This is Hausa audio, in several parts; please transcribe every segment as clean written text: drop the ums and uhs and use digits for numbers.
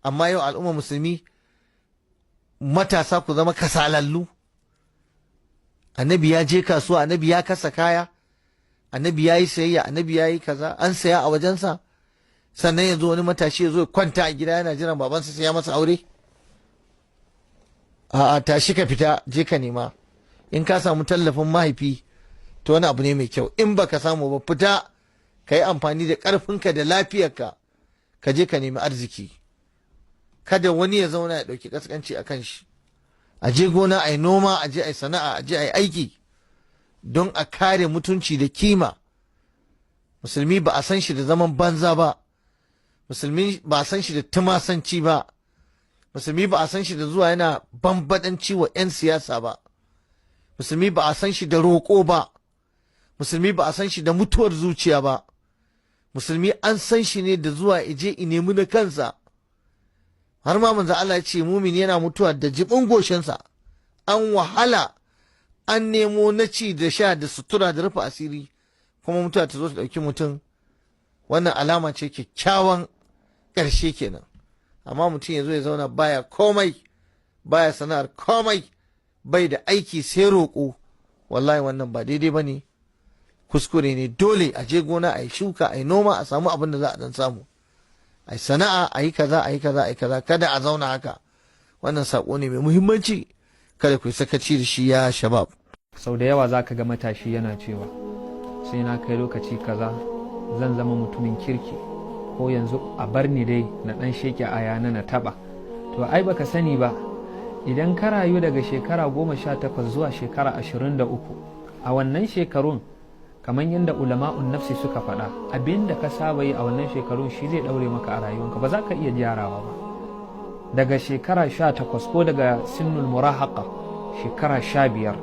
amma yau al'umma musulmi matasa ku zama kasalallu. Annabi ya je kasuwa, annabi ya kasa kaya, annabi ya yi sayayya, annabi ya yi kaza, an saya a wajensa, sannan yanzu wani matashi ya zo ya kwanta a gida yana jiran babansa sai ya masa aure. A'a, tashi ka fita, je ka nema. In ka samu tallafin mahaifi to wani abu ne mai kyau, in baka samu ba fita ka yi amfani da ƙarfinka da lafiyarka ka je ka nemi arziki. Kada wani ya zauna ya ɗauki ƙasƙanci a kan shi. A je gona a yi noma, a je a yi sana'a, a je a yi aiki don a kare mutunci da kima. Musulmi ba a san shi da zaman banza ba, musulmi ba a san shi da tumasanci ba, musulmi ba a san shi da zuwa yana bambadanci wa 'yan siyasa ba, musulmi ba a san shi da roƙo ba, musulmi ba a san shi da mutuwar zuciya ba, musulmi an san shi ne da zuwa ije i nemi na kansa. Har ma manzo Allah ya ce mumini yana mutuwa da jibin goshinsa, an wahala an nemo na ci da sha da sutura da rufe asiri, kuma mutuwa ta zo ta ɗauki mutum. Wannan alama ce kyakkyawan ƙarshe kenan. Amma mutum ya zo ya zauna baya komai, baya sana'ar komai, bai da aiki sai roƙo, wallahi wannan ba daidai ba ne, kuskure ne. Dole a je gona a yi shuka, a yi noma, a samu abin da za a dan samu, a yi sana'a, a yi kaza, a yi kaza, a yi kaza. Kada a zauna haka. Wannan saƙo ne mai muhimmanci, kada ku yi sakaci da shi ya shabab. Sau da yawa za ka ga matashi yana cewa sai na kai lokaci kaza zan zama mutumin kirki, ko yanzu a bar ni dai na ɗan sheke ayana na taɓa. To ai baka sani ba, idan ka rayu daga shekara 18 zuwa shekara 23, a wannan shekarun kamar yadda ulama'un nafsi suka faɗa, abin da ka saba yi a wannan shekarun shi zai ɗaure maka a rayuwanka, ba za ka iya gyarawa ba. Daga shekara 18 ko daga sinnul murahaqa, shekara 15,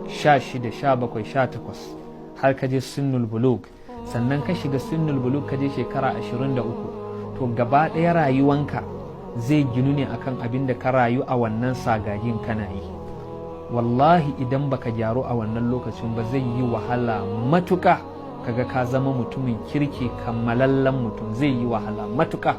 16, 17, 18 har ka je sinnul bulug, sannan ka shiga sinnul bulug ka je shekara 23, to gaba ɗaya rayuwanka zai ginu ne akan abin da ka rayu a wannan sagagin kana yi. Wallahi idan baka gyaru a wannan lokacin ba zai yi wahala matuka kaga ka zama mutumin kirki, kammalallen mutum, zai yi wahala matuka.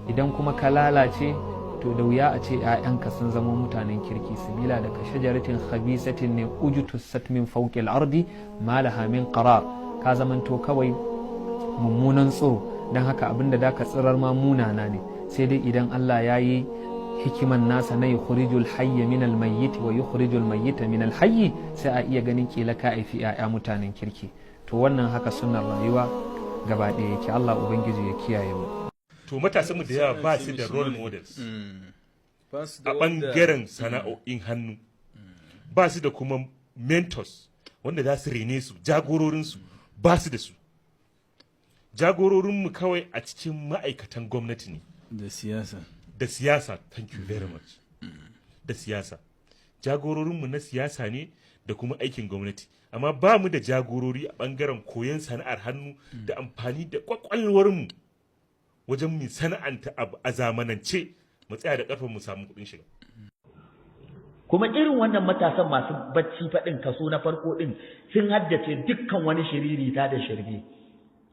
Idan kuma ka lalace to da wuya a ce 'ya'yanka sun zama mutanen kirki, sabila da ka shajaratin khabisatin ne ujutussat min fawqil ardi ma laha min qarar. Ka zamanto kawai mummunan tsiro, don haka abinda da ka tsirar ma munana ne, sai dai idan Allah ya yi hikiman nasa na yukhrijul hayya min almayyit wa yukhrijul mayyita min alhayy, sai a iya ganin kila ka aifi 'ya'ya mutanen kirki. To wannan haka sunnar rayuwa gaba ɗaya yake. Allah ubangiji ya kiyaye mu. To matasan mu da yawa ba su da role models a ɓangaren sana'o'in hannu, ba su da kuma mentors wanda za su rene su, jagororinsu ba su da su. Jagororinmu kawai a cikin ma'aikatan gwamnati ne da siyasa. Thank you very much. Da siyasa, jagororinmu na siyasa ne da kuma aikin gwamnati, amma ba mu da jagorori a ɓangaren koyon sana'ar hannu da amfani da kwakwalwarmu wajen mu sana'anta abu a zamanance, mu tsaya da ƙarfin mu samu kuɗin shiga. Kuma irin wannan matasan masu bacci faɗin kaso na farko ɗin sun haddace dukkan wani shiririta da shirme.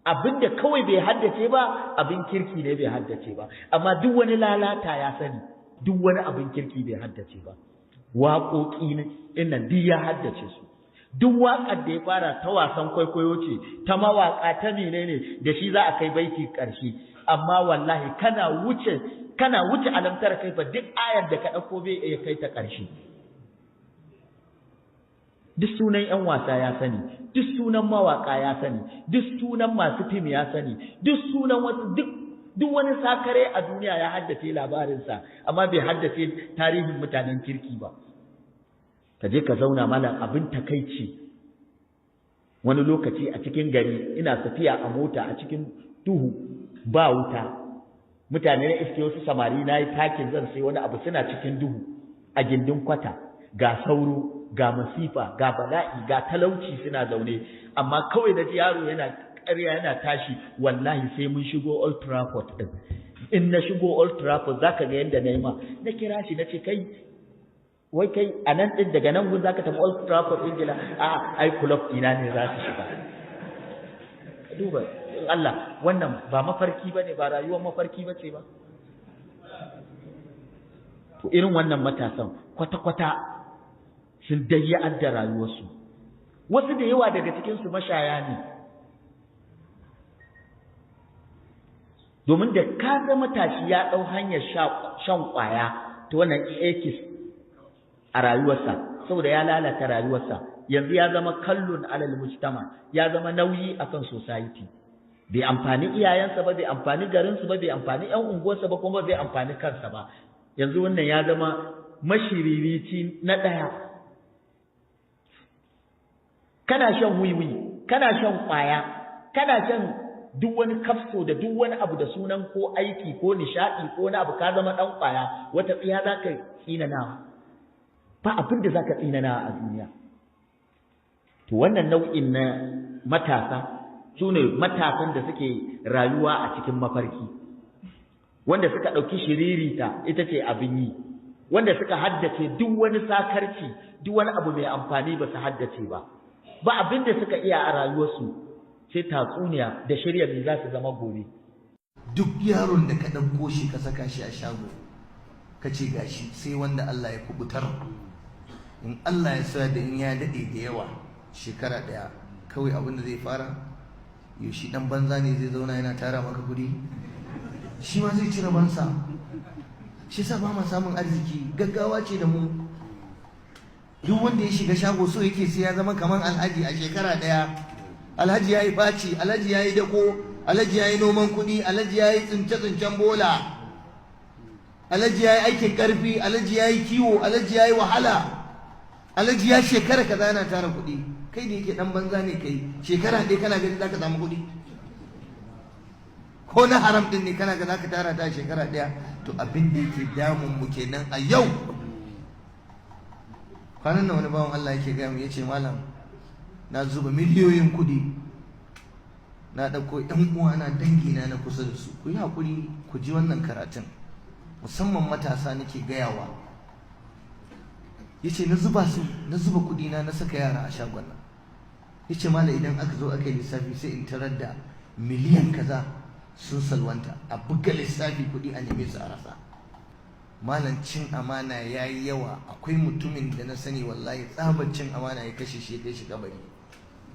Abin da kawai bai haddace ba, abin kirki ne bai haddace ba, amma duk wani lalata ya sani, duk wani abin kirki bai haddace ba. Waƙoƙi nan duk ya haddace su. Duk waƙar da ya fara ta wasan kwaikwayo ce, ta mawaƙa, ta menene, da shi za a kai baiti ƙarshe. Amma wallahi kana wuce alamtar kai fa duk ayar da ka ɗauko bai iya kai ta ƙarshe. Duk sunan 'yan wasa ya sani, duk sunan mawaƙa ya sani, duk sunan masu fim ya sani, duk sunan wasu, duk wani sakare a duniya ya haddace labarinsa, amma bai haddace tarihin mutanen kirki ba. Ka je ka zauna malam, abin takaici. Wani lokaci a cikin gari ina tafiya a mota a cikin duhu, ba wuta, mutane na iske wasu samari na yi takin zan sai wani abu, suna cikin duhu a gindin kwata, ga sauro, ga masifa, ga bala'i, ga talauci, suna zaune, amma kawai na ji yaro yana ƙarya yana tashi. Wallahi sai mun shigo Old Trafford din, in na shigo Old Trafford zaka ga yanda na yi ma, na kira shi na ce kai, wai kai a nan din daga nan gun zaka tafi Old Trafford din gila? A ai club ina ne za su shiga. Duba Allah, wannan ba mafarki bane, ba rayuwar mafarki bace ba. to irin wannan matasan kwata-kwata sun dayyar da rayuwarsu. Wasu da yawa daga cikinsu mashaya ne, domin da ka ga matashi ya ɗau hanyar shan ƙwaya ta wannan ekis a rayuwarsa, saboda ya lalata rayuwarsa, yanzu ya zama kallon alal mujtama, ya zama nauyi akan society. Bai amfani iyayensa ba, bai amfani garinsu ba, bai amfani ƴan unguwarsa ba, kuma bai amfani kansa ba. Yanzu wannan ya zama mashiririci na ɗaya. Kana shan wiwi, kana shan ƙwaya, kana shan duk wani kafso da duk wani abu da sunan ko aiki ko nishaɗi ko wani abu, ka zama ɗan ƙwaya, wata tsiya za ka tsinana. Ba abin da za ka tsinana a duniya. To wannan nau'in na matasa su ne matasan da suke rayuwa a cikin mafarki, wanda suka ɗauki shiririta ita ce abin yi, wanda suka haddace duk wani sakarci, duk wani abu mai amfani ba su haddace ba. Ba abin da suka iya a rayuwarsu sai tatsuniya da shirya me za su zama gobe. Duk yaron da ka ɗauko shi ka saka shi a shago ka ce gashi sai wanda Allah ya kubutar, in Allah ya sa da in ya daɗe da yawa shekara ɗaya, kawai abin da zai fara yaushe ɗan banza ne zai zauna yana tara maka kuɗi, shi ma zai cire bansa. Shi sa ba ma samun arziki, gaggawa ce da mu. Duk wanda ya shiga shago so yake sai ya zama kamar alhaji a shekara ɗaya. Alhaji ya yi faci, alhaji ya yi dako, alhaji ya yi noman kuɗi, alhaji ya yi tsince-tsincen bola, alhaji ya yi aikin ƙarfi, alhaji ya yi kiwo, alhaji ya yi wahala, alhaji ya shekara kaza yana tara kuɗi. Kai da yake ɗan banza ne kai, shekara ɗaya kana gani za ka samu kuɗi? Ko na haram ɗin ne kana ga za ka tara ta shekara ɗaya? To abin da yake damun mu kenan a yau. Kwanan nan wani bawan Allah yake gaya mu, yace malam na zuba miliyoyin kuɗi, na ɗauko ƴan uwana dangina na kusa da su, ku yi haƙuri ku ji wannan karatun, musamman matasa nake gayawa. Yace na zuba kuɗi na saka yara a shagon nan. Yace malam idan aka zo aka yi lissafi sai in tarar da miliyan kaza sun salwanta, a buga lissafi kuɗi a neme su a rasa. Malam cin amana ya yi yawa. Akwai mutumin da na sani wallahi tsabar cin amana ya kashe shi, ya kai shi kabari.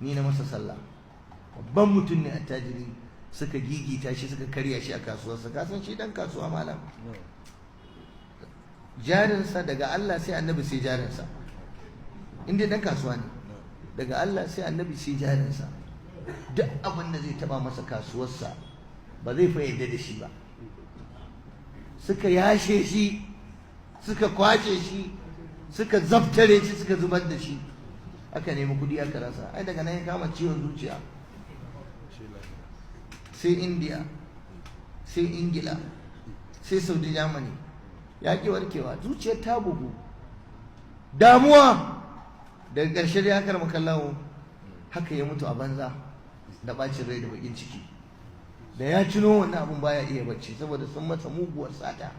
Ni na masa sallah. Babban mutum ne attajiri, suka gigita shi, suka karya shi a kasuwarsa. Ka san shi dan kasuwa malam, jarinsa daga Allah sai annabi sai jarinsa. Inda dan kasuwa ne, daga Allah sai annabi sai jarinsa. Duk abin da zai taba masa kasuwarsa ba zai fa yadda da shi ba. Suka yashe shi, suka kwace shi, suka zaftare shi, suka zubar da shi, aka nemi kudi aka rasa. Ai daga nan ya kama ciwon zuciya, sai India, sai Ingila, sai Saudi Germany, ya ki warkewa, zuciyar ta bugu, damuwa. Daga ƙarshe dai haka makallawo haka ya mutu a banza da bacin rai da bakin ciki. Da ya cino wannan abun baya iya bacci saboda sun masa muguwar sata.